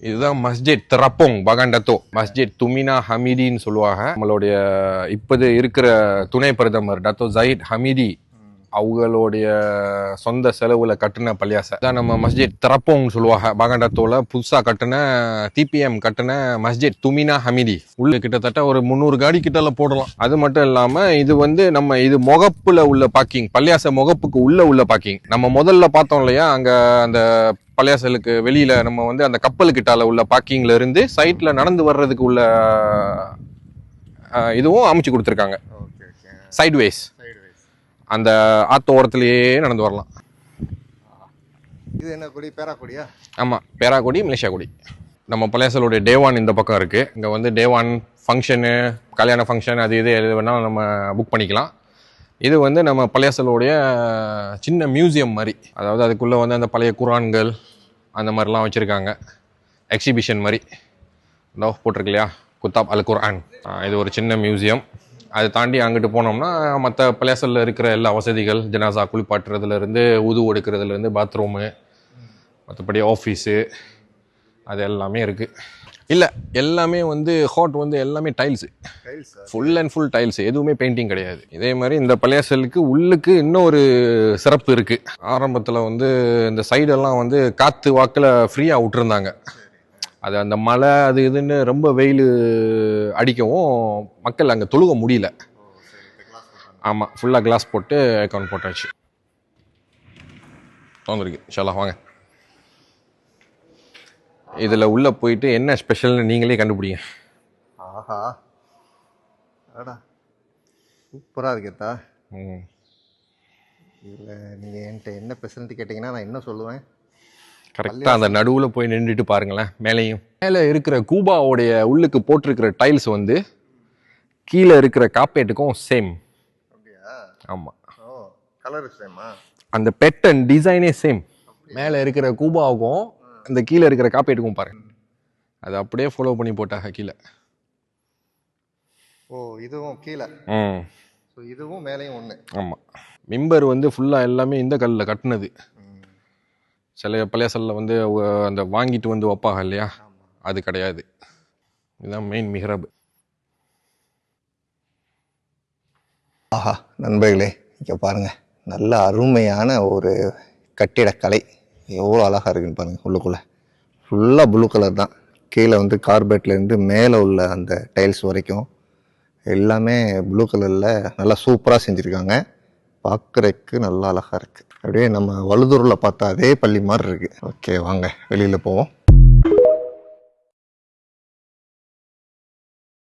இதுதான் மஸ்ஜித் தெரப்போங் பகாண்டத்தோ. மஸ்ஜித் துமினா ஹமீதின்னு சொல்லுவாங்க. நம்மளுடைய இப்போது இருக்கிற துணை பிரதமர் டத்தோ ஜயீத் ஹமீதி அவங்களுடைய சொந்த செலவுல கட்டின பள்ளியாசை தான் நம்ம மஸ்ஜித் தெரப்போங் சொல்லுவாங்க. பகாண்டத்தோல புதுசா கட்டின டிபிஎம் கட்டின மஸ்ஜித் துமினா ஹமீதி. உள்ள கிட்டத்தட்ட ஒரு 300 காடி கிட்ட போடலாம். அது மட்டும் இல்லாம இது நம்ம இது முகப்புல உள்ள பார்க்கிங், பள்ளியாசை முகப்புக்கு உள்ள பார்க்கிங். நம்ம முதல்ல பார்த்தோம் இல்லையா, அங்க அந்த பள்ளியாசலுக்கு வெளியில நம்ம அந்த கப்பலுக்கிட்டால உள்ள பார்க்கிங்ல இருந்து சைட்ல நடந்து வர்றதுக்கு உள்ள இதுவும் அமைச்சு கொடுத்துருக்காங்க. சைட்வேஸ் அந்த ஆத்தோரத்திலேயே நடந்து வரலாம். இது என்ன கொடி? பேராக்கொடியா? ஆமாம், பேராக்கொடி, மலேசியா கொடி. நம்ம பள்ளியாசலுடைய டேவான் இந்த பக்கம் இருக்குது. இங்கே டேவான் ஃபங்க்ஷனு, கல்யாண ஃபங்க்ஷன், அது இது எது வேணாலும் நம்ம புக் பண்ணிக்கலாம். இது நம்ம பள்ளியாசலுடைய சின்ன மியூசியம் மாதிரி. அதாவது அதுக்குள்ளே அந்த பழைய குரான்கள் அந்த மாதிரிலாம் வச்சுருக்காங்க. எக்ஸிபிஷன் மாதிரி போட்டிருக்கு இல்லையா, குத்தாப் அல் குர்ஆன். இது ஒரு சின்ன மியூசியம். அதை தாண்டி அங்கிட்டு போனோம்னா மற்ற பள்ளியாசலில் இருக்கிற எல்லா வசதிகள், ஜனாசா குளிப்பாட்டுறதுலேருந்து உது எடுக்கிறதுலேருந்து பாத்ரூமு, மற்றபடி ஆஃபீஸு, அது எல்லாமே இருக்குது. இல்லை, எல்லாமே ஹாட் எல்லாமே tiles, full and full tiles, எதுவுமே பெயிண்டிங் கிடையாது. இதே மாதிரி இந்த பள்ளியாசலுக்கு உள்ளுக்கு இன்னொரு சிறப்பு இருக்குது. ஆரம்பத்தில் இந்த சைடெல்லாம் காற்று வாக்கில் ஃப்ரீயாக விட்டுருந்தாங்க. அது அந்த மழை அது இதுன்னு ரொம்ப வெயில் அடிக்கவும் மக்கள் அங்கே தொழுக முடியல. ஆமாம், ஃபுல்லாக கிளாஸ் போட்டு அக்கௌண்ட் போட்டாச்சு. தோந்துருக்கு. இன்ஷால்லாஹ் வாங்க. இதில் உள்ளே போயிட்டு என்ன ஸ்பெஷல்னு நீங்களே கண்டுபிடிங்க. ஆஹா, அடா சூப்பராக இருக்கேத்தா. இதில் நீங்கள் என்கிட்ட என்ன ஸ்பெஷல்ட்டு கேட்டிங்கன்னா நான் என்ன சொல்லுவேன்? கரெக்டாக அந்த நடுவில் போய் நின்றுட்டு பாருங்களேன். மேலே இருக்கிற கூபாவோடைய உள்ளுக்கு போட்டிருக்கிற டைல்ஸ் கீழே இருக்கிற காப்பேட்டுக்கும் சேம். அப்படியா? ஆமாம். ஓ, கலர் சேமா? அந்த பேட்டர்ன் டிசைனே சேம். மேலே இருக்கிற கூபாவுக்கும் அந்த கீழே இருக்கிற காப்பேட்டுக்கும் பாருங்க, அதை அப்படியே ஃபாலோ பண்ணி போட்டாங்க கீழே. ஓ, இதுவும் கீழே. ஸோ இதுவும் மேலேயும் ஒன்று. ஆமாம். மிம்பர் ஃபுல்லாக எல்லாமே இந்த கல்லில் கட்டினது. சில பள்ளியாசலில் அந்த வாங்கிட்டு வைப்பாங்க இல்லையா, அது கிடையாது. இதுதான் மெயின் மிஹ்ரப். ஆஹா நண்பர்களே, இங்கே பாருங்கள், நல்ல அருமையான ஒரு கட்டிடக்கலை. எவ்வளோ அழகாக இருக்குன்னு பாருங்கள். உள்ளுக்குள்ளே ஃபுல்லாக ப்ளூ கலர் தான். கீழே கார்பெட்லேருந்து மேலே உள்ள அந்த டைல்ஸ் வரைக்கும் எல்லாமே ப்ளூ கலரில் நல்லா சூப்பராக செஞ்சுருக்காங்க. பார்க்குறதுக்கு நல்லா அழகாக இருக்குது. அப்படியே நம்ம வழுதூரில் பார்த்தா அதே பள்ளி மாதிரி இருக்குது. ஓகே, வாங்க வெளியில் போவோம்.